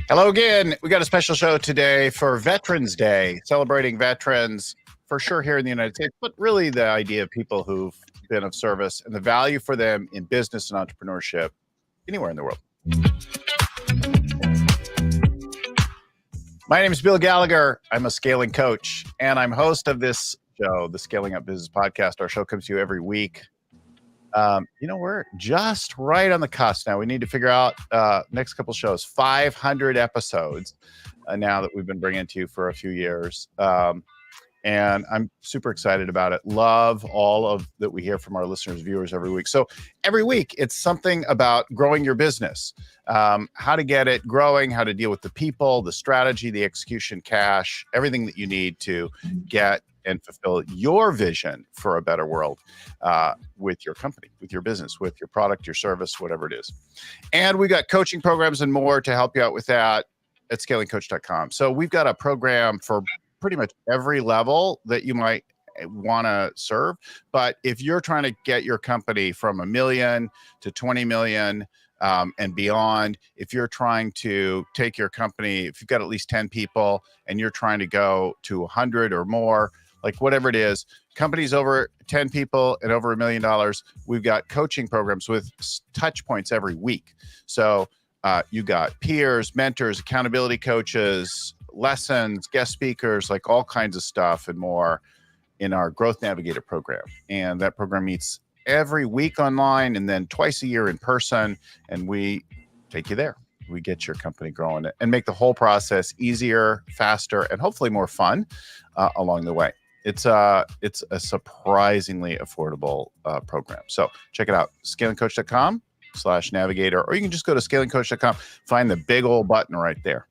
Hello again. We got a special show today for Veterans Day, celebrating veterans for sure here in the United States, but really the idea of people who've been of service and the value for them in business and entrepreneurship anywhere in the world. My name is Bill Gallagher. I'm a scaling coach, and I'm host of this show, the Scaling Up Business Podcast. Our show comes to you every week. We're just right on the cusp now. We need to figure out next couple shows, 500 episodes now that we've been bringing to you for a few years. And I'm super excited about it. Love all of that we hear from our listeners, viewers every week. So every week, it's something about growing your business, how to get it growing, how to deal with the people, the strategy, the execution, cash, everything that you need to get and fulfill your vision for a better world with your company, with your business, with your product, your service, whatever it is. And we got coaching programs and more to help you out with that at scalingcoach.com. So we've got a program for pretty much every level that you might want to serve. But if you're trying to get your company from 1 million to 20 million and beyond, if you're trying to take your company, if you've got at least 10 people and you're trying to go to 100 or more, like whatever it is, companies over 10 people and over $1 million, we've got coaching programs with touch points every week. So you got peers, mentors, accountability coaches, lessons, guest speakers, like all kinds of stuff and more in our Growth Navigator program. And that program meets every week online and then twice a year in person. And we take you there. We get your company growing and make the whole process easier, faster, and hopefully more fun along the way. It's a surprisingly affordable program. So check it out, scalingcoach.com/navigator, or you can just go to scalingcoach.com, find the big old button right there.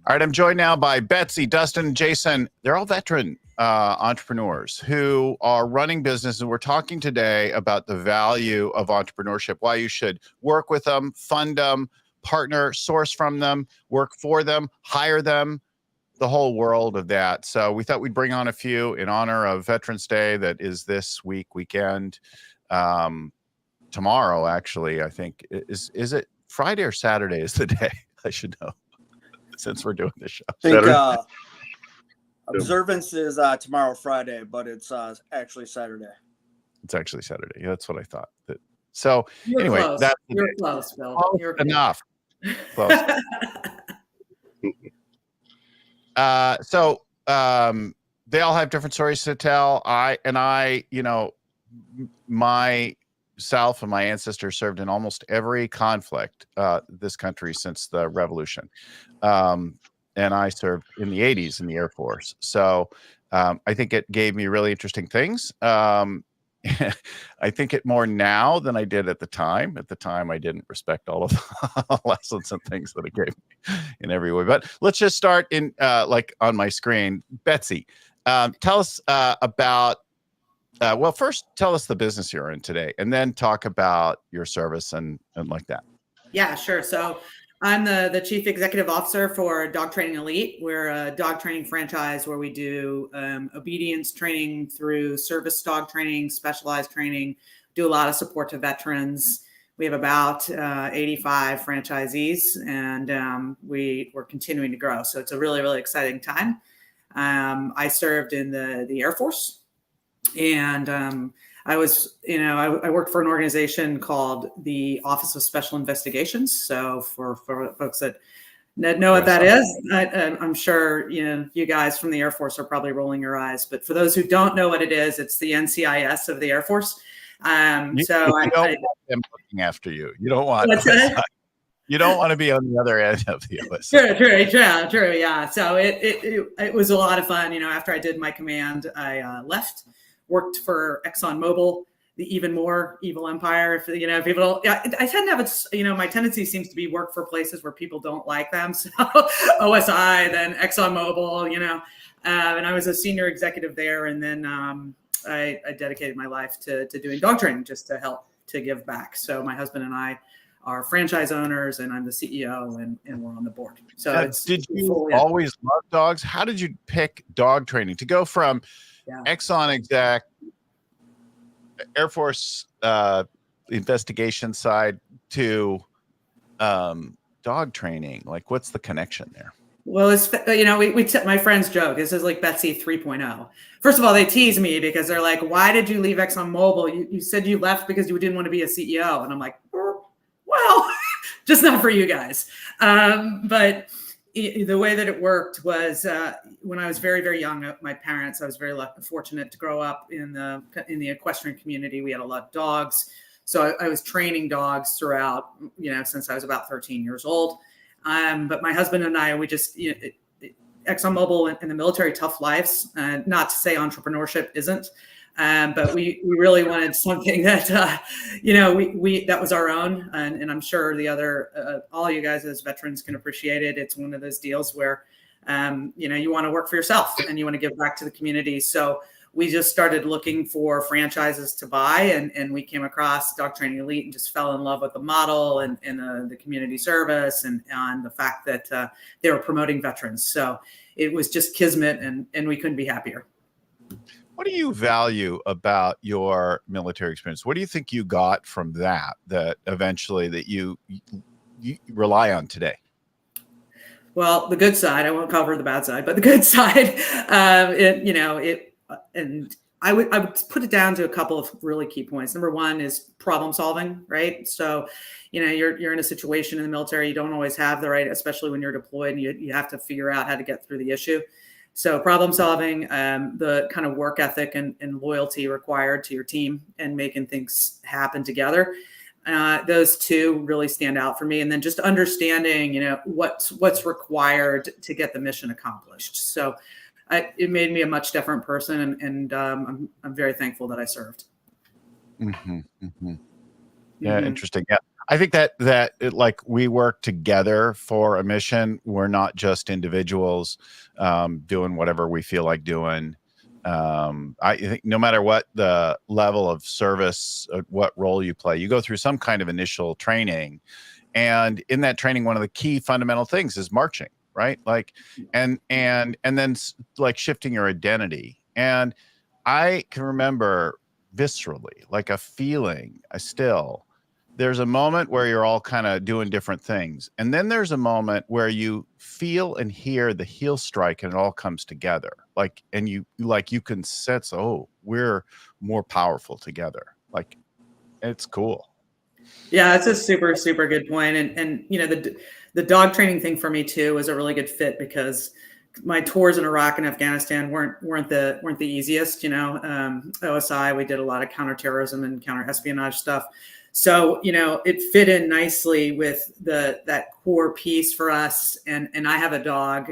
All right, I'm joined now by Betsy, Dustin, and Jason. They're all veteran entrepreneurs who are running business, and we're talking today about the value of entrepreneurship, why you should work with them, fund them, partner, source from them, work for them, hire them, the whole world of that. So we thought we'd bring on a few in honor of Veterans Day that is this weekend. Tomorrow, actually, I think. Is it Friday or Saturday is the day? I should know since we're doing this show. I think observance is tomorrow, Friday, but it's actually Saturday. It's actually Saturday. Yeah, that's what I thought. So You're anyway, close. that's You're close, Bill. You're enough. Close. They all have different stories to tell. Myself and my ancestors served in almost every conflict this country since the revolution. And I served in the 80s in the Air Force. So I think it gave me really interesting things. I think it more now than I did at the time. At the time, I didn't respect all of the lessons and things that it gave me in every way. But let's just start in like on my screen. Betsy, tell us about, first tell us the business you're in today, and then talk about your service and like that. Yeah, sure. So I'm the Chief Executive Officer for Dog Training Elite. We're a dog training franchise where we do obedience training through service dog training, specialized training, do a lot of support to veterans. We have about 85 franchisees, and we're continuing to grow. So it's a really, really exciting time. I served in the Air Force, and I worked for an organization called the Office of Special Investigations. So for folks that know what that is, I'm sure you guys from the Air Force are probably rolling your eyes. But for those who don't know what it is, it's the NCIS of the Air Force. You don't want them looking after you. You don't want. You don't want to be on the other end of the OSI. True. Yeah. So it was a lot of fun. After I did my command, I left. Worked for ExxonMobil, the even more evil empire. If people don't, I tend to have my tendency seems to be work for places where people don't like them. So OSI, then ExxonMobil, and I was a senior executive there. And then I dedicated my life to doing dog training just to help to give back. So my husband and I are franchise owners, and I'm the CEO, and we're on the board. So did you always love dogs? How did you pick dog training to go from Exxon exec, Air Force investigation side to dog training? Like, what's the connection there? Well, it's, my friends joke, this is like Betsy 3.0. First of all, they tease me because they're like, why did you leave ExxonMobil? You said you left because you didn't want to be a CEO. And I'm like, well, just not for you guys. But the way that it worked was when I was very, very young, my parents, I was very fortunate to grow up in the equestrian community. We had a lot of dogs. So I was training dogs throughout, since I was about 13 years old. But my husband and I, we just, ExxonMobil and the military, tough lives, not to say entrepreneurship isn't, but we really wanted something that, that was our own. And I'm sure the other, all you guys as veterans can appreciate it. It's one of those deals where, you want to work for yourself and you want to give back to the community. So we just started looking for franchises to buy, and we came across Dog Training Elite and just fell in love with the model and the community service and the fact that they were promoting veterans. So it was just kismet, and we couldn't be happier. What do you value about your military experience? What do you think you got from that eventually that you rely on today? Well, the good side, I won't cover the bad side, but the good side, and I would put it down to a couple of really key points. Number one is problem solving, right? So, you're in a situation in the military, you don't always have the right, especially when you're deployed, and you have to figure out how to get through the issue. So problem solving, the kind of work ethic and loyalty required to your team and making things happen together. Those two really stand out for me. And then just understanding, what's required to get the mission accomplished. So it made me a much different person, and I'm very thankful that I served. Mm-hmm, mm-hmm. Yeah, interesting. Yeah, I think that like we work together for a mission. We're not just individuals doing whatever we feel like doing. I think no matter what the level of service, what role you play, you go through some kind of initial training, and in that training, one of the key fundamental things is marching. Right. Like, and then like shifting your identity. And I can remember viscerally, like a feeling, there's a moment where you're all kind of doing different things. And then there's a moment where you feel and hear the heel strike and it all comes together. Like, and you can sense, oh, we're more powerful together. Like, it's cool. Yeah, it's a super, super good point. And the dog training thing for me too was a really good fit because my tours in Iraq and Afghanistan weren't the easiest. OSI, we did a lot of counterterrorism and counter-espionage stuff. So, it fit in nicely with that core piece for us. And I have a dog.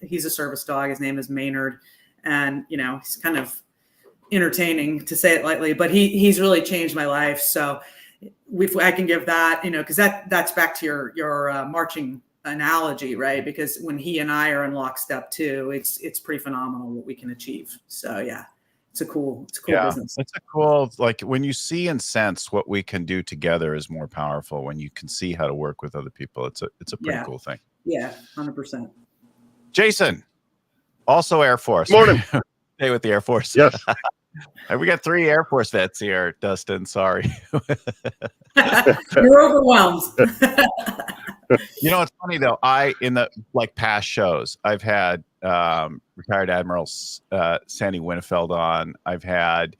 He's a service dog. His name is Maynard. And, he's kind of entertaining, to say it lightly, but he's really changed my life. So I can give that, because that's back to your marching analogy, right? Because when he and I are in lockstep too, it's pretty phenomenal what we can achieve. So yeah, it's a cool business. It's a cool, like when you see and sense what we can do together is more powerful when you can see how to work with other people. It's a pretty cool thing. Yeah, 100%. Jason, also Air Force. Morning. Stay with the Air Force. Yes. We got 3 Air Force vets here, Dustin. Sorry. You're overwhelmed. It's funny though. In the past shows, I've had retired Admiral Sandy Winnefeld on. I've had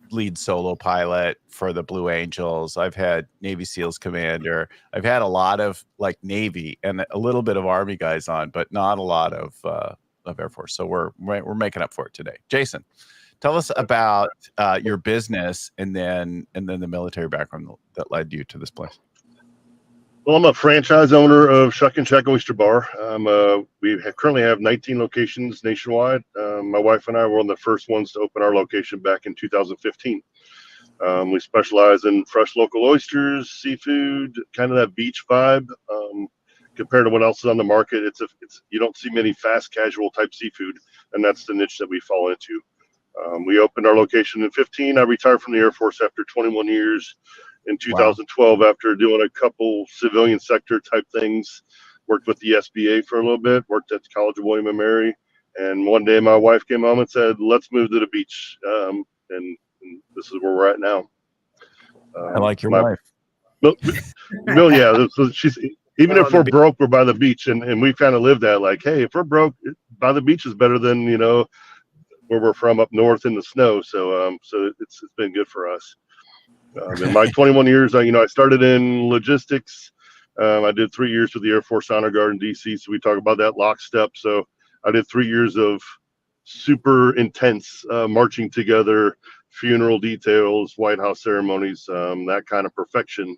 lead solo pilot for the Blue Angels. I've had Navy SEALs commander. I've had a lot of Navy and a little bit of Army guys on, but not a lot of Air Force. So we're making up for it today. Jason, tell us about your business and then the military background that led you to this place. Well, I'm a franchise owner of Shuck and Shack Oyster Bar. We currently have 19 locations nationwide. My wife and I were one of the first ones to open our location back in 2015. We specialize in fresh local oysters, seafood, kind of that beach vibe. Compared to what else is on the market, it's you don't see many fast casual type seafood, and that's the niche that we fall into. We opened our location in 15. I retired from the Air Force after 21 years. In 2012, after doing a couple civilian sector type things, worked with the SBA for a little bit, worked at the College of William and Mary, and one day my wife came home and said, "Let's move to the beach," and this is where we're at now. I like your wife. Bill, yeah. So she's even if we're broke, we're by the beach, and we kind of live that like, hey, if we're broke, by the beach is better than where we're from up north in the snow. So it's been good for us. In my 21 years, I started in logistics. I did 3 years with the Air Force Honor Guard in DC. So we talk about that lockstep. So I did 3 years of super intense marching together, funeral details, White House ceremonies, that kind of perfection.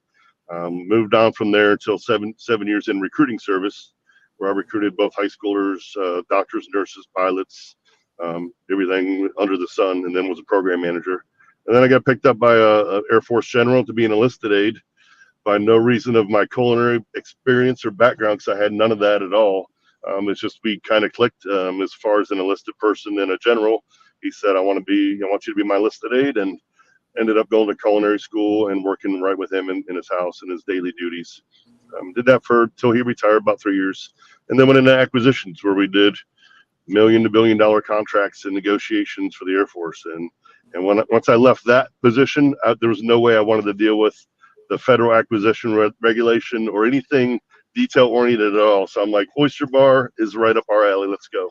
Moved on from there until seven years in recruiting service, where I recruited both high schoolers, doctors, nurses, pilots, everything under the sun, and then was a program manager. And then I got picked up by a Air Force general to be an enlisted aide by no reason of my culinary experience or background, because I had none of that at all. It's just we kind of clicked as far as an enlisted person and a general. He said, I want you to be my enlisted aide, and ended up going to culinary school and working right with him in his house and his daily duties. Did that till he retired, about 3 years. And then went into acquisitions, where we did $1 million to $1 billion contracts and negotiations for the Air Force. And once I left that position, there was no way I wanted to deal with the federal acquisition regulation or anything detail oriented at all. So I'm like, Oyster Bar is right up our alley. Let's go.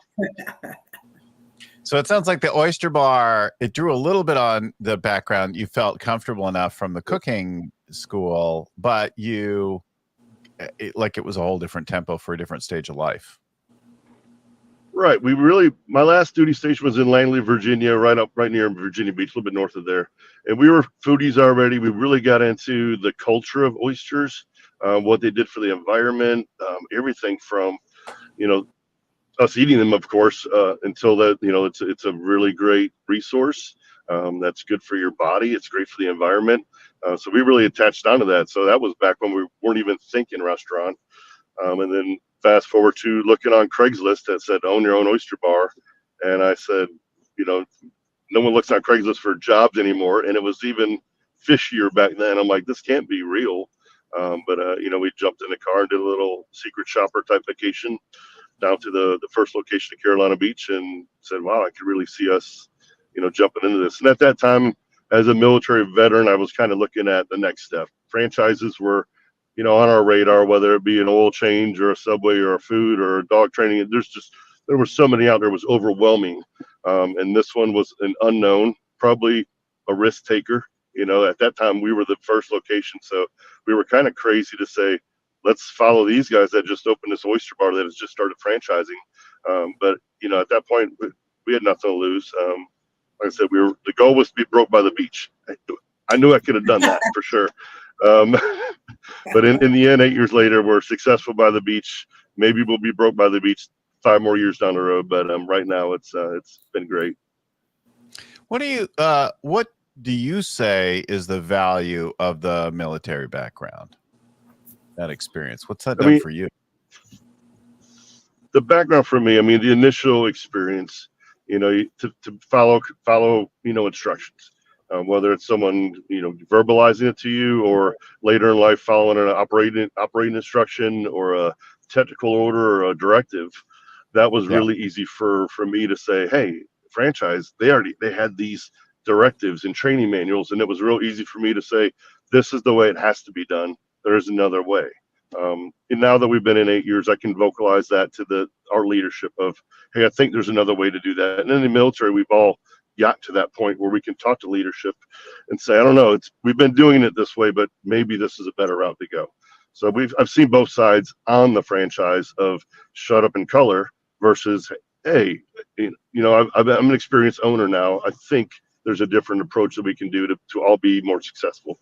So it sounds like the Oyster Bar, it drew a little bit on the background. You felt comfortable enough from the cooking school, but it was a whole different tempo for a different stage of life. Right. My last duty station was in Langley, Virginia, right near Virginia Beach, a little bit north of there. And we were foodies already. We really got into the culture of oysters, what they did for the environment, everything from, us eating them, of course, until that, it's a really great resource. That's good for your body. It's great for the environment. So we really attached onto that. So that was back when we weren't even thinking restaurant. And then fast forward to looking on Craigslist that said, own your own oyster bar. And I said, no one looks on Craigslist for jobs anymore. And it was even fishier back then. I'm like, this can't be real. But we jumped in the car and did a little secret shopper type vacation down to the first location of Carolina Beach, and said, wow, I could really see us, jumping into this. And at that time, as a military veteran, I was kind of looking at the next step. Franchises were, on our radar, whether it be an oil change or a Subway or a food or a dog training. There were so many out there. It was overwhelming. And this one was an unknown, probably a risk taker. At that time, we were the first location. So we were kind of crazy to say, let's follow these guys that just opened this oyster bar that has just started franchising. But, at that point, we had nothing to lose. Like I said, the goal was to be broke by the beach. I knew I could have done that for sure. But in the end, 8 years later, we're successful by the beach. Maybe we'll be broke by the beach 5 more years down the road. But right now, it's been great. What do you say is the value of the military background? That experience, what's that done for you? The background for me, the initial experience, to follow instructions, whether it's someone, verbalizing it to you, or later in life following an operating instruction or a technical order or a directive. That was really easy for me to say, hey, franchise, they had these directives and training manuals, and it was real easy for me to say, this is the way it has to be done. There's another way. And now that we've been in 8 years, I can vocalize that to our leadership of, hey, I think there's another way to do that. And in the military, we've all got to that point where we can talk to leadership and say, I don't know, we've been doing it this way, but maybe this is a better route to go. So I've seen both sides on the franchise of shut up and color versus, hey, I'm an experienced owner now. I think there's a different approach that we can do to all be more successful.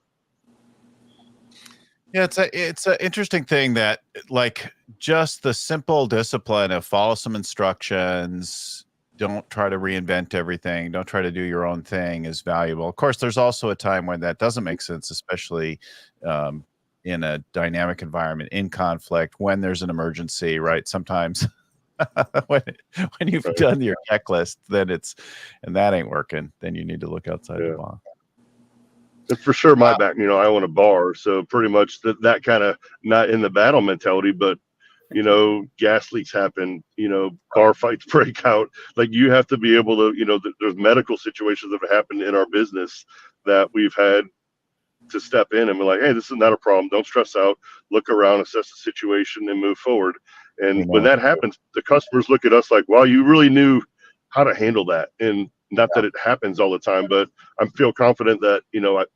Yeah, it's an interesting thing that, like, just the simple discipline of follow some instructions, don't try to reinvent everything, don't try to do your own thing is valuable. Of course, there's also a time when that doesn't make sense, especially in a dynamic environment, in conflict, when there's an emergency, right? Sometimes when you've done your checklist, and that ain't working, then you need to look outside the box. It's for sure my back. I own a bar, so pretty much that kind of, not in the battle mentality, but gas leaks happen, bar fights break out. Like, you have to be able to, there's medical situations that have happened in our business that we've had to step in and be like, hey, this is not a problem. Don't stress out. Look around, assess the situation, and move forward. And when that happens, the customers look at us like, wow, you really knew how to handle that. And not that it happens all the time, but I feel confident that,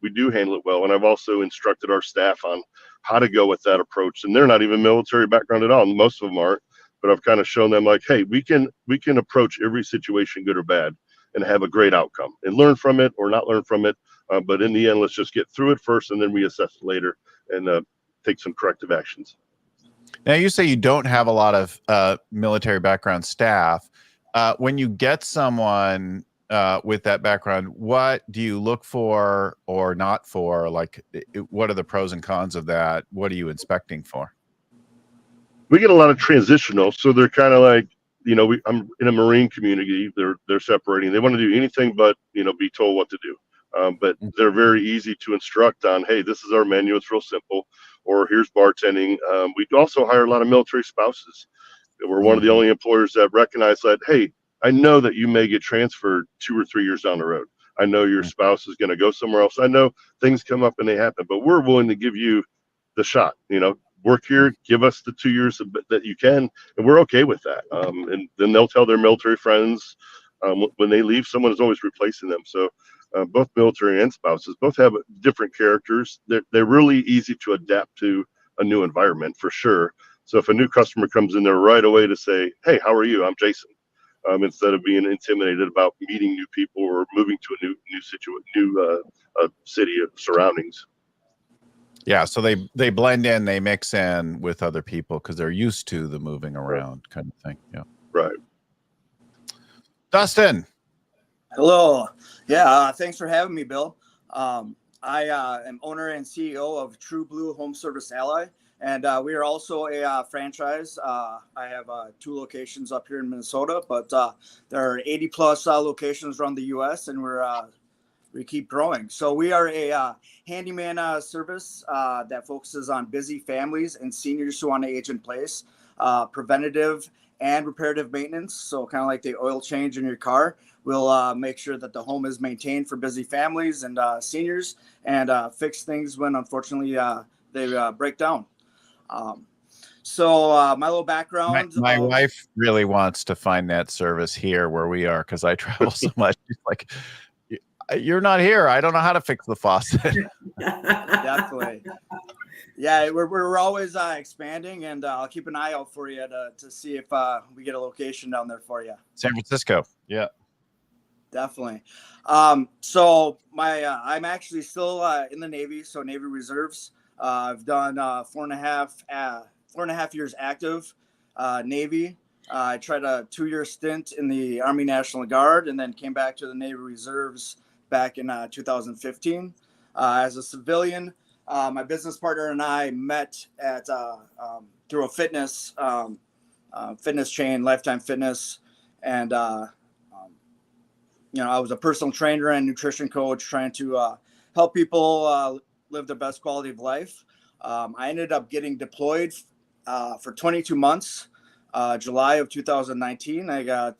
we do handle it well. And I've also instructed our staff on how to go with that approach. And they're not even military background at all. Most of them aren't, but I've kind of shown them like, hey, we can approach every situation, good or bad, and have a great outcome and learn from it or not learn from it. But in the end, let's just get through it first and then we assess it later and take some corrective actions. Now, you say you don't have a lot of military background staff. When you get someone with that background, what do you look for or not for? Like, what are the pros and cons of that? What are you inspecting for? We get a lot of transitional. So they're kind of like, I'm in a Marine community. They're separating. They want to do anything but, be told what to do. But they're very easy to instruct on, hey, this is our menu. It's real simple. Or here's bartending. We also hire a lot of military spouses. We're one of the only employers that recognize that, hey, I know that you may get transferred 2 or 3 years down the road. I know your spouse is going to go somewhere else. I know things come up and they happen, but we're willing to give you the shot. Work here, give us the 2 years that you can, and we're okay with that. And then they'll tell their military friends when they leave. Someone is always replacing them. So both military and spouses both have different characters. They're really easy to adapt to a new environment for sure. So if a new customer comes in there right away to say, hey, how are you? I'm Jason. Instead of being intimidated about meeting new people or moving to a new city of surroundings. Yeah, so they blend in, they mix in with other people because they're used to the moving around kind of thing. Yeah, right. Dustin. Hello. Yeah, thanks for having me, Bill. I am owner and CEO of True Blue Home Service Ally. And we are also a franchise. I have 2 locations up here in Minnesota, but there are 80 plus locations around the U.S. and we keep growing. So we are a handyman service that focuses on busy families and seniors who want to age in place, preventative and reparative maintenance. So kind of like the oil change in your car, we'll make sure that the home is maintained for busy families and seniors and fix things when unfortunately they break down. So my little background. My wife really wants to find that service here where we are because I travel so much. She's like, you're not here. I don't know how to fix the faucet. Definitely. Yeah, we're always expanding, and I'll keep an eye out for you to see if we get a location down there for you. San Francisco. Yeah. Definitely. So I'm actually still in the Navy, so Navy Reserves. I've done 4.5 years active Navy. I tried a 2-year stint in the Army National Guard and then came back to the Navy Reserves back in 2015. As a civilian, my business partner and I met at through a fitness chain, Lifetime Fitness, and I was a personal trainer and nutrition coach trying to help people live their best quality of life. I ended up getting deployed for 22 months. July of 2019, I got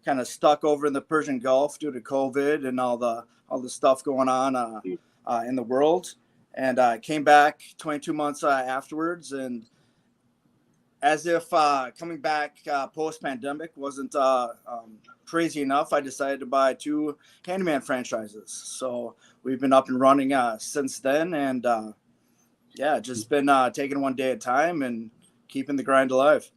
kind of stuck over in the Persian Gulf due to COVID and all the stuff going on in the world. And I came back 22 months afterwards. And as if coming back post-pandemic wasn't crazy enough, I decided to buy 2 handyman franchises. So we've been up and running since then. And just been taking one day at a time and keeping the grind alive.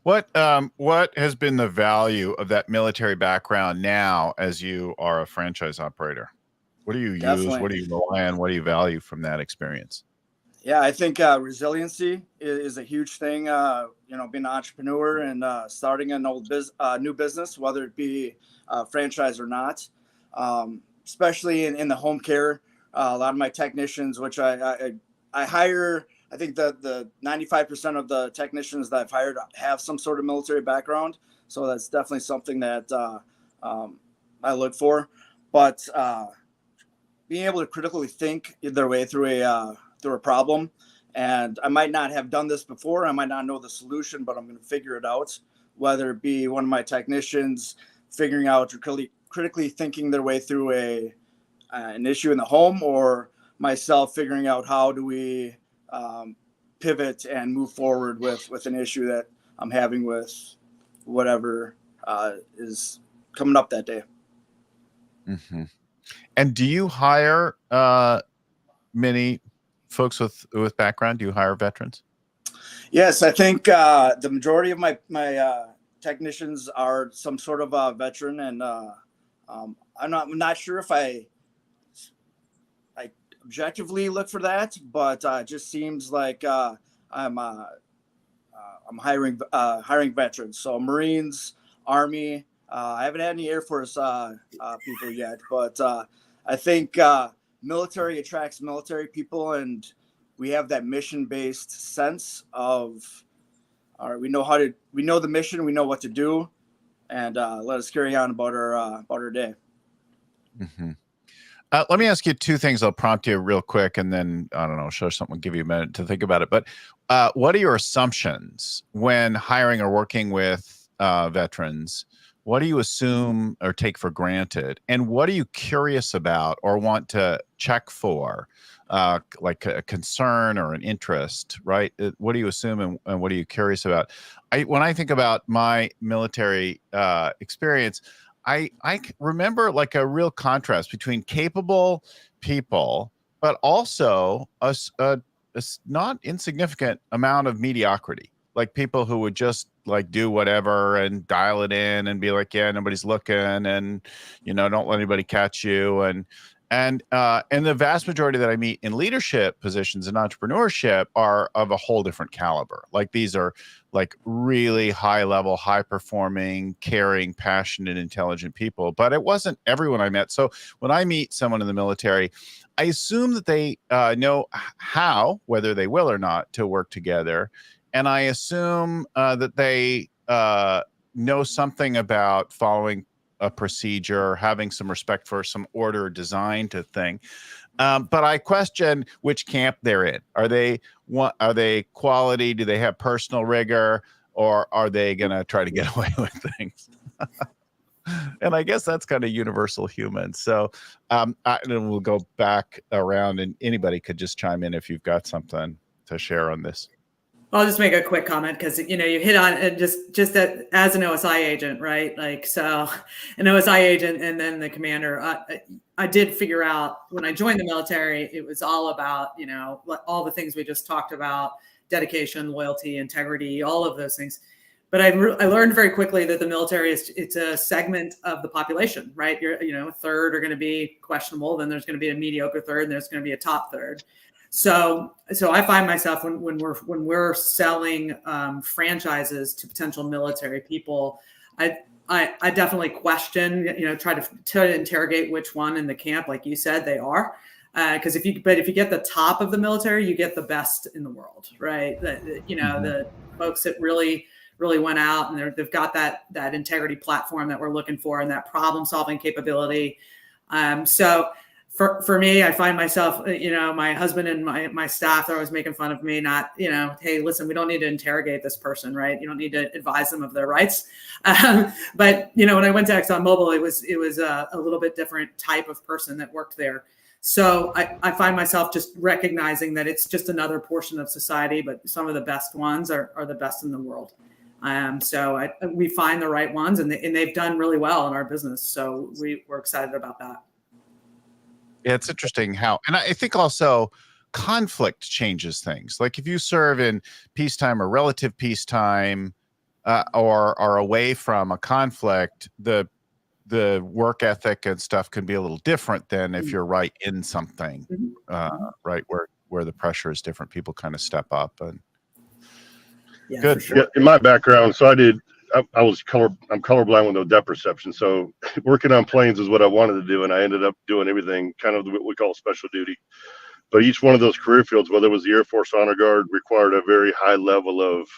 What has been the value of that military background now as you are a franchise operator? What do you use? What do you rely on? What do you value from that experience? Yeah, I think resiliency is a huge thing. Being an entrepreneur and starting a new business, whether it be franchise or not, especially in the home care. A lot of my technicians, which I hire, I think that the 95% of the technicians that I've hired have some sort of military background. So that's definitely something that I look for. But being able to critically think their way through a problem, and I might not have done this before, I might not know the solution, but I'm going to figure it out. Whether it be one of my technicians figuring out or critically thinking their way through an issue in the home, or myself figuring out how do we pivot and move forward with an issue that I'm having with whatever is coming up that day. Mm-hmm. And do you hire many folks with background? Do you hire veterans? Yes, I think the majority of my technicians are some sort of a veteran, and I'm not sure if I objectively look for that, but it just seems like I'm hiring veterans. So Marines, Army. I haven't had any Air Force people yet, but I think military attracts military people, and we have that mission-based sense of, all right, we know the mission, we know what to do, and let us carry on about our day. Mm-hmm. Let me ask you two things. I'll prompt you real quick, and then, I don't know, show something, give you a minute to think about it. But what are your assumptions when hiring or working with veterans? What do you assume or take for granted? And what are you curious about or want to check for, like a concern or an interest, right? What do you assume and what are you curious about? When I think about my military experience, I remember like a real contrast between capable people, but also a not insignificant amount of mediocrity. Like people who would just like do whatever and dial it in and be like, yeah, nobody's looking, and don't let anybody catch you. And the vast majority that I meet in leadership positions and entrepreneurship are of a whole different caliber. Like these are like really high level, high performing, caring, passionate, intelligent people. But it wasn't everyone I met. So when I meet someone in the military, I assume that they know how, whether they will or not, to work together. And I assume that they know something about following a procedure, having some respect for some order, design to thing. But I question which camp they're in. Are they quality? Do they have personal rigor, or are they going to try to get away with things? And I guess that's kind of universal human. So and we'll go back around, and anybody could just chime in if you've got something to share on this. I'll just make a quick comment because you hit on it just that as an OSI agent, right? Like, so an OSI agent and then the commander, I did figure out when I joined the military, it was all about, all the things we just talked about: dedication, loyalty, integrity, all of those things. But I learned very quickly that the military it's a segment of the population, right? A third are going to be questionable, then there's going to be a mediocre third, and there's going to be a top third. So I find myself when we're selling franchises to potential military people, I definitely question, try to interrogate which one in the camp, like you said, they are, because if you get the top of the military, you get the best in the world, right? The folks that really went out and they've got that integrity platform that we're looking for and that problem solving capability. So for me, I find myself, my husband and my staff are always making fun of me, not, hey, listen, we don't need to interrogate this person, right? You don't need to advise them of their rights. But, when I went to ExxonMobil, it was a little bit different type of person that worked there. So I find myself just recognizing that it's just another portion of society, but some of the best ones are the best in the world. So we find the right ones, and they've done really well in our business. So we're excited about that. Yeah, it's interesting how, and I think also conflict changes things. Like if you serve in peacetime or relative peacetime, or are away from a conflict, the work ethic and stuff can be a little different than if you're right in something, right where the pressure is different. People kind of step up and. Yeah, good. for sure. Yeah, in my background, so I'm colorblind with no depth perception. So working on planes is what I wanted to do. And I ended up doing everything kind of what we call special duty. But each one of those career fields, whether it was the Air Force Honor Guard, required a very high level of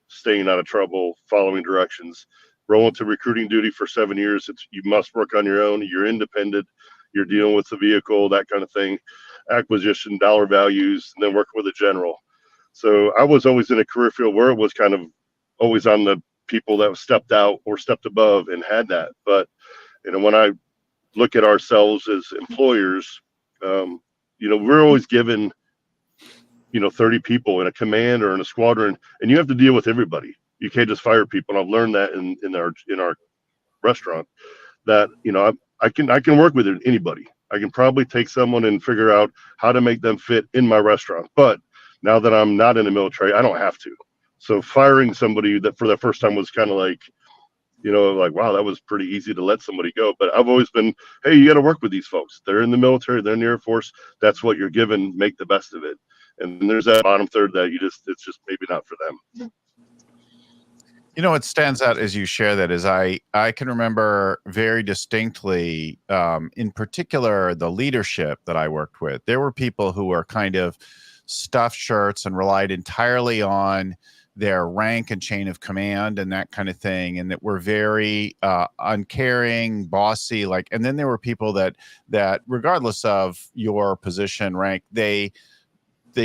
staying out of trouble, following directions. Rolling to recruiting duty for 7 years, you must work on your own. You're independent. You're dealing with the vehicle, that kind of thing, acquisition, dollar values, and then working with a general. So I was always in a career field where it was kind of always on the people that stepped out or stepped above and had that. But when I look at ourselves as employers, we're always given, 30 people in a command or in a squadron, and you have to deal with everybody. You can't just fire people. And I've learned that in our restaurant, that, I can work with anybody. I can probably take someone and figure out how to make them fit in my restaurant. But now that I'm not in the military, I don't have to. So firing somebody that for the first time was kind of like, wow, that was pretty easy to let somebody go. But I've always been, hey, you got to work with these folks. They're in the military, they're in the Air Force. That's what you're given. Make the best of it. And then there's that bottom third that it's just maybe not for them. What stands out as you share that is I can remember very distinctly, in particular, the leadership that I worked with. There were people who were kind of stuffed shirts and relied entirely on their rank and chain of command and that kind of thing, and that were very uncaring, bossy. And then there were people that regardless of your position, rank, they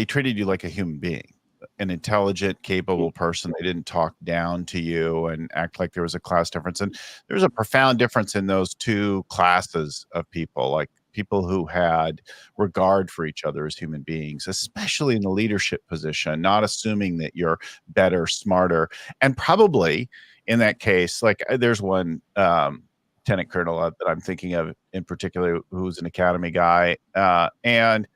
treated you like a human being, an intelligent, capable person. They didn't talk down to you and act like there was a class difference. And there's a profound difference in those two classes of people, like people who had regard for each other as human beings, especially in the leadership position, not assuming that you're better, smarter. And probably in that case, there's one lieutenant colonel that I'm thinking of in particular, who's an academy guy. And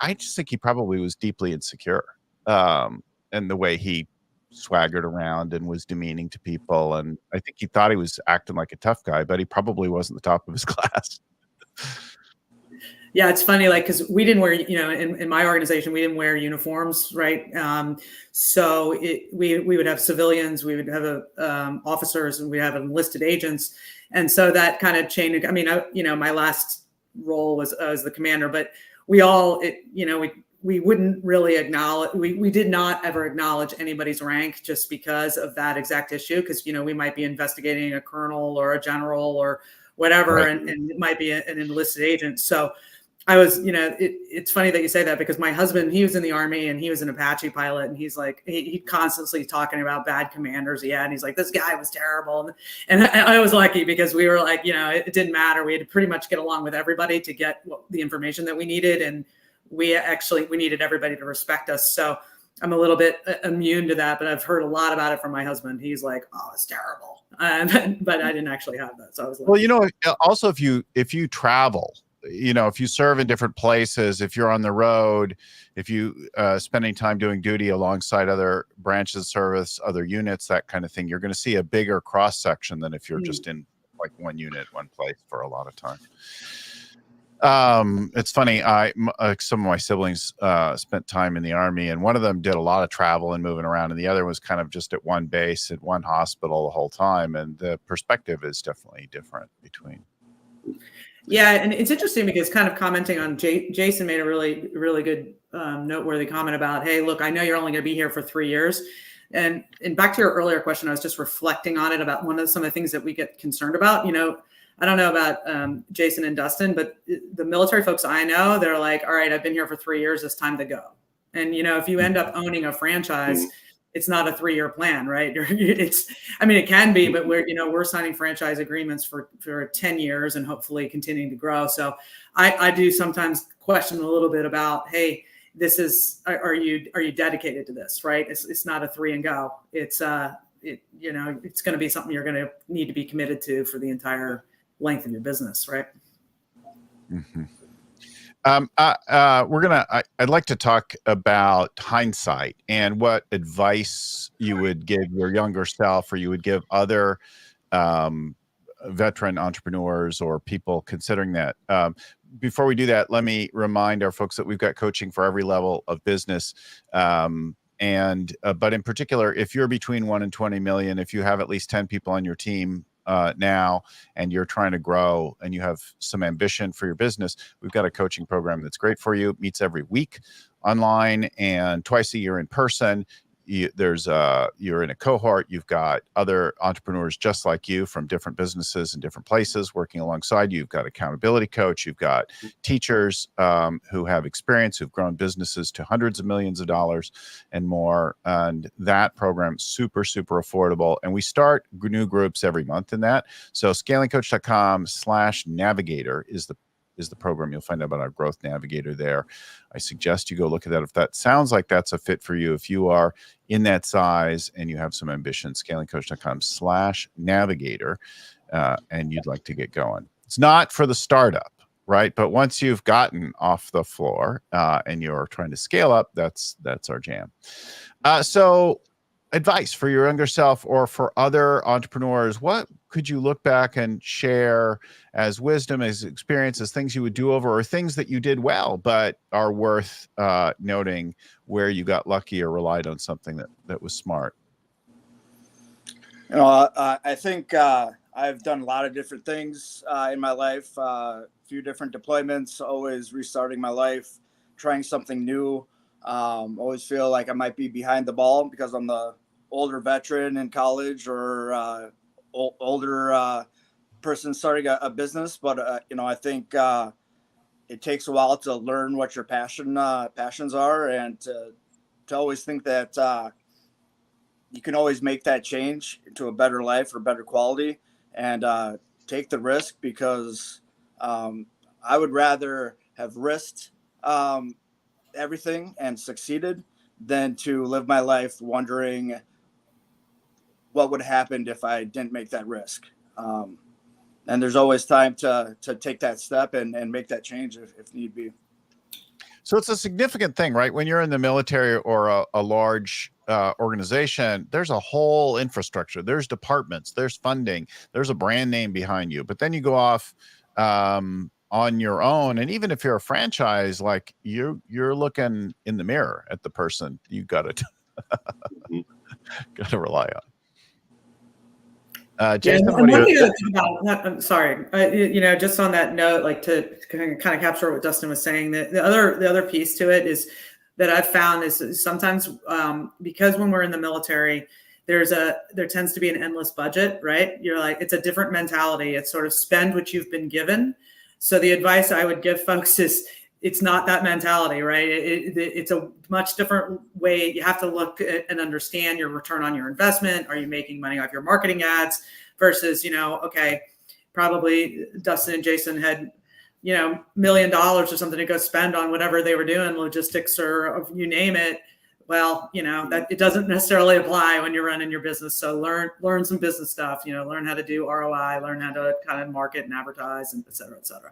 I just think he probably was deeply insecure. And the way he swaggered around and was demeaning to people. And I think he thought he was acting like a tough guy, but he probably wasn't the top of his class. Yeah, it's funny, because we didn't wear, in my organization, we didn't wear uniforms, right? So we would have civilians, we would have officers, and we have enlisted agents. And so that kind of changed. I mean, my last role was as the commander, but we all, we wouldn't really acknowledge, we did not ever acknowledge anybody's rank just because of that exact issue. Because, we might be investigating a colonel or a general or whatever, right. and it might be an enlisted agent. So I was, it's funny that you say that, because my husband, he was in the Army and he was an Apache pilot, and he's like, he constantly talking about bad commanders he had. And he's like, this guy was terrible. And I was lucky, because we were like, it didn't matter. We had to pretty much get along with everybody to get the information that we needed. And we needed everybody to respect us. So I'm a little bit immune to that, but I've heard a lot about it from my husband. He's like, oh, it's terrible. But I didn't actually have that. So I was like, well, also if you travel, if you serve in different places, if you're on the road, if you spending time doing duty alongside other branches of service, other units, that kind of thing, you're going to see a bigger cross section than if you're just in one unit, one place for a lot of time. It's funny. Some of my siblings spent time in the Army, and one of them did a lot of travel and moving around, and the other was kind of just at one base at one hospital the whole time. And the perspective is definitely different between. Yeah, and it's interesting because kind of commenting on Jason made a really, really good noteworthy comment about, hey, look, I know you're only going to be here for 3 years. And back to your earlier question, I was just reflecting on it about some of the things that we get concerned about. I don't know about Jason and Dustin, but the military folks I know, they're like, all right, I've been here for 3 years. It's time to go. And, if you end up owning a franchise, it's not a 3-year plan, right? It can be, but we're signing franchise agreements for 10 years and hopefully continuing to grow. So I do sometimes question a little bit about, hey, are you dedicated to this, right? It's not a 3 and go. It's it's going to be something you're going to need to be committed to for the entire length of your business, right? Mm-hmm. I'd like to talk about hindsight and what advice you would give your younger self, or you would give other veteran entrepreneurs or people considering that. Before we do that, let me remind our folks that we've got coaching for every level of business. But in particular, if you're between 1 and 20 million, if you have at least 10 people on your team now, and you're trying to grow and you have some ambition for your business, we've got a coaching program that's great for you. It meets every week online and twice a year in person. you're in a cohort. You've got other entrepreneurs just like you from different businesses and different places working alongside you. You've got accountability coach. You've got teachers who have experience, who've grown businesses to hundreds of millions of dollars and more. And that program super, super affordable. And we start new groups every month in that. So scalingcoach.com/navigator is the program. You'll find out about our growth navigator there. I suggest you go look at that. If that sounds like that's a fit for you, if you are in that size and you have some ambition, scalingcoach.com/navigator, and you'd like to get going. It's not for the startup, right? But once you've gotten off the floor and you're trying to scale up, that's our jam. So advice for your younger self or for other entrepreneurs, what could you look back and share as wisdom, as experience, as things you would do over, or things that you did well but are worth noting where you got lucky or relied on something that was smart? I think I've done a lot of different things in my life, a few different deployments, always restarting my life, trying something new. Always feel like I might be behind the ball because I'm the older veteran in college or older person starting a business. But, I think it takes a while to learn what your passions are, and to always think that you can always make that change to a better life or better quality, and take the risk, because I would rather have risked everything and succeeded than to live my life wondering what would have happened if I didn't make that risk. And there's always time to take that step and make that change if need be. So it's a significant thing, right? When you're in the military or a large organization, there's a whole infrastructure. There's departments, there's funding, there's a brand name behind you. But then you go off on your own, and even if you're a franchise, like you're looking in the mirror at the person you got to rely on. Jason, what do you think about? I'm sorry, just on that note, like to kind of capture what Dustin was saying, that the other piece to it is that I've found is sometimes because when we're in the military, there tends to be an endless budget, right? You're like, it's a different mentality. It's sort of spend what you've been given. So the advice I would give folks is, it's not that mentality, right? It's a much different way. You have to look at and understand your return on your investment. Are you making money off your marketing ads versus, okay, probably Dustin and Jason had, $1 million or something to go spend on whatever they were doing, logistics or you name it. Well, that it doesn't necessarily apply when you're running your business. So learn some business stuff, learn how to do ROI, learn how to kind of market and advertise, and et cetera, et cetera.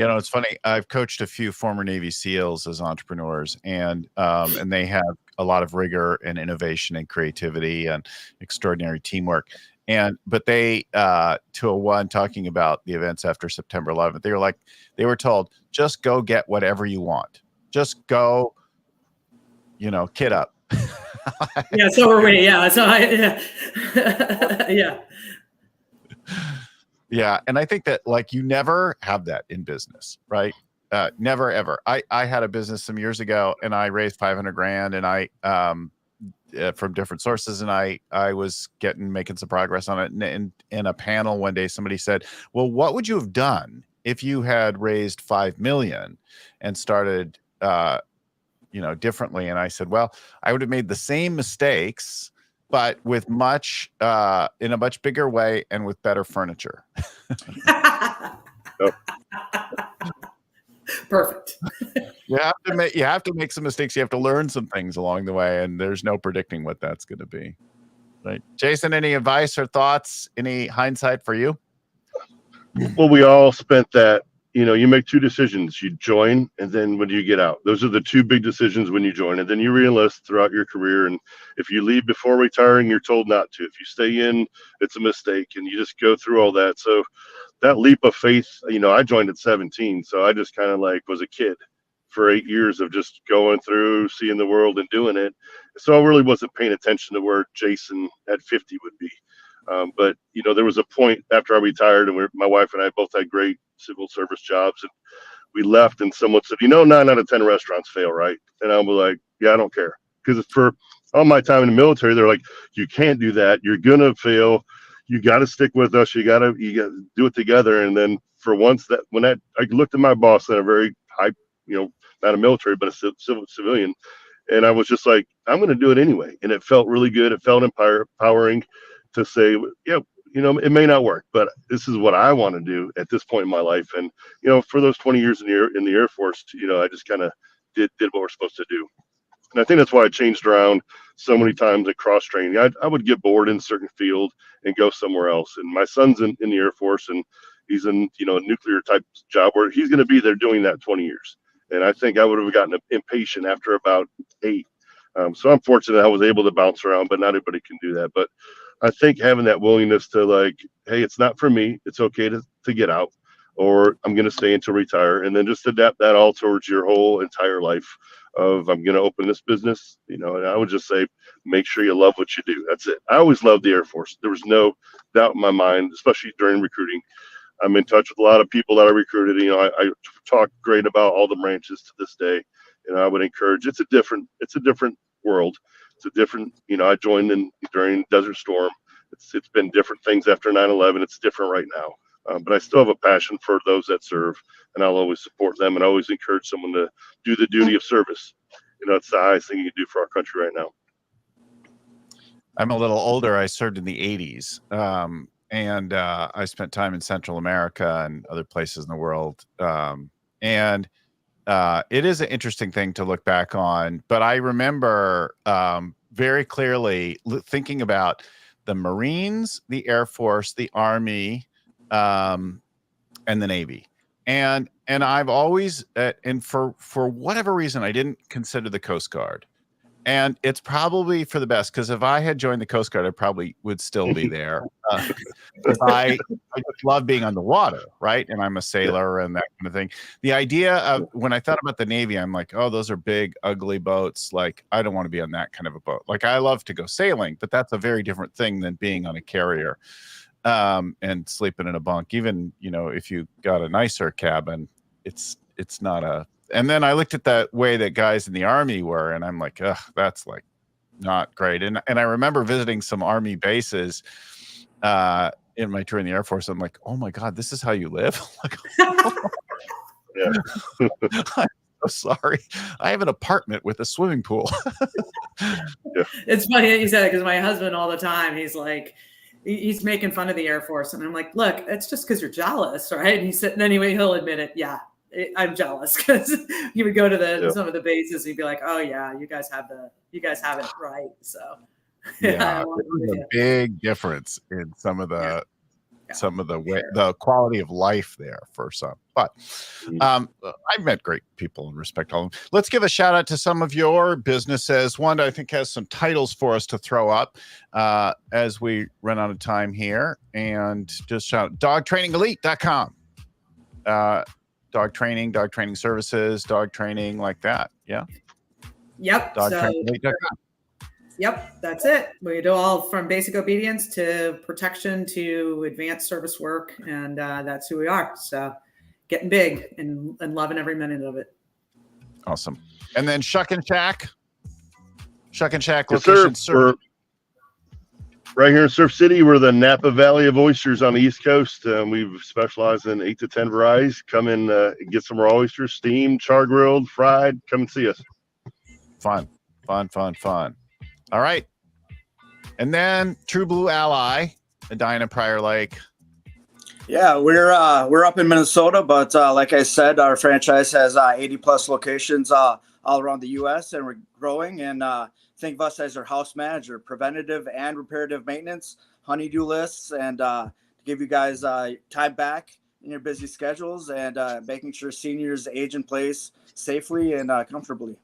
It's funny. I've coached a few former Navy SEALs as entrepreneurs, and they have a lot of rigor and innovation and creativity and extraordinary teamwork. But they, talking about the events after September 11th, they were told, just go get whatever you want. Just go, kid up. Yeah. So are we. Yeah. So yeah. Yeah. And I think that you never have that in business, right? Never, ever. I had a business some years ago, and I raised $500,000, and I, from different sources, and I was making some progress on it. And in a panel one day, somebody said, well, what would you have done if you had raised 5 million and started, differently? And I said, well, I would have made the same mistakes, but with in a much bigger way and with better furniture. Perfect. You have to make some mistakes. You have to learn some things along the way, and there's no predicting what that's going to be. Right, Jason? Any advice or thoughts? Any hindsight for you? Well, we all spent that. You make two decisions. You join, and then when do you get out? Those are the two big decisions when you join, and then you re-enlist throughout your career. And if you leave before retiring, you're told not to. If you stay in, it's a mistake, and you just go through all that. So that leap of faith, I joined at 17, so I just kind of was a kid for 8 years of just going through, seeing the world and doing it. So I really wasn't paying attention to where Jason at 50 would be. But there was a point after I retired, and my wife and I both had great civil service jobs, and we left, and someone said, 9 out of 10 restaurants fail, right? And I was like, yeah, I don't care, because for all my time in the military, they're like, you can't do that. You're going to fail. You got to stick with us. You got to do it together. And then for once I looked at my boss at a very high, not a military, but a civilian. And I was just like, I'm going to do it anyway. And it felt really good. It felt empowering to say, yeah, it may not work, but this is what I want to do at this point in my life. And, for those 20 years in the Air Force, I just kind of did what we're supposed to do. And I think that's why I changed around so many times at cross training. I would get bored in a certain field and go somewhere else. And my son's in the Air Force, and he's in, a nuclear type job where he's going to be there doing that 20 years. And I think I would have gotten impatient after about 8. So I'm fortunate I was able to bounce around, but not everybody can do that. But I think having that willingness to like, hey, it's not for me. It's okay to get out, or I'm going to stay until retire, and then just adapt that all towards your whole entire life of I'm going to open this business, and I would just say, make sure you love what you do. That's it. I always loved the Air Force. There was no doubt in my mind, especially during recruiting. I'm in touch with a lot of people that I recruited. I talk great about all the branches to this day. I would encourage, it's a different world. It's a different, I joined during Desert Storm. It's been different things after 9/11. It's different right now. But I still have a passion for those that serve, and I'll always support them, and I always encourage someone to do the duty of service. It's the highest thing you can do for our country right now. I'm a little older. I served in the 80s. And I spent time in Central America and other places in the world. And it is an interesting thing to look back on. But I remember very clearly thinking about the Marines, the Air Force, the Army, and the Navy. And I've always, and for whatever reason, I didn't consider the Coast Guard. And it's probably for the best, because if I had joined the Coast Guard, I probably would still be there. I just love being on the water, right? And I'm a sailor and that kind of thing. The idea of when I thought about the Navy, I'm like, oh, those are big, ugly boats. Like, I don't want to be on that kind of a boat. Like, I love to go sailing, but that's a very different thing than being on a carrier and sleeping in a bunk. Even, if you got a nicer cabin, it's not a. And then I looked at that way that guys in the Army were, and I'm like, ugh, that's like not great. And I remember visiting some Army bases in my tour in the Air Force. I'm like, oh my God, this is how you live? Yeah. I'm so sorry. I have an apartment with a swimming pool. Yeah. It's funny that you said it, because my husband all the time, he's like, he's making fun of the Air Force. And I'm like, look, it's just because you're jealous, right? And he said, and anyway, he'll admit it. Yeah. I'm jealous, because he would go to some of the bases. He'd be like, "Oh yeah, you guys have it right." So yeah, there's a big difference in some of the the quality of life there for some. But I've met great people and respect all of them. Let's give a shout out to some of your businesses. One I think has some titles for us to throw up as we run out of time here, and just shout out dogtrainingelite.com. Dog training services, dog training like that. Yeah. Yep. Yep. That's it. We do all from basic obedience to protection to advanced service work. And that's who we are. So getting big and loving every minute of it. Awesome. And then Shuck and Shack location. We're right here in Surf City. We're the Napa Valley of oysters on the East Coast. We've specialized in 8 to 10 varieties. Come in and get some raw oysters, steamed, char grilled, fried. Come and see us. Fun. All right. And then True Blue Ally, Edina, Prior Lake. Yeah, we're up in Minnesota, but like I said, our franchise has 80 plus locations all around the U.S. and we're growing. And think of us as our house manager, preventative and reparative maintenance, honey-do lists, and to give you guys time back in your busy schedules and making sure seniors age in place safely and comfortably.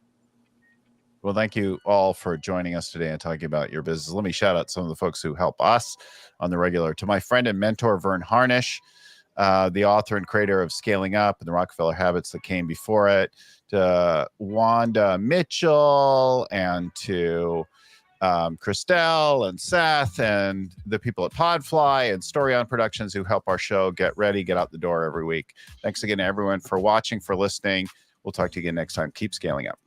Well, thank you all for joining us today and talking about your business. Let me shout out some of the folks who help us on the regular. To my friend and mentor, Vern Harnish, the author and creator of Scaling Up and the Rockefeller Habits that came before it, to Wanda Mitchell, and to Christelle and Seth and the people at Podfly and Story On Productions who help our show get out the door every week. Thanks again to everyone for watching, for listening. We'll talk to you again next time. Keep scaling up.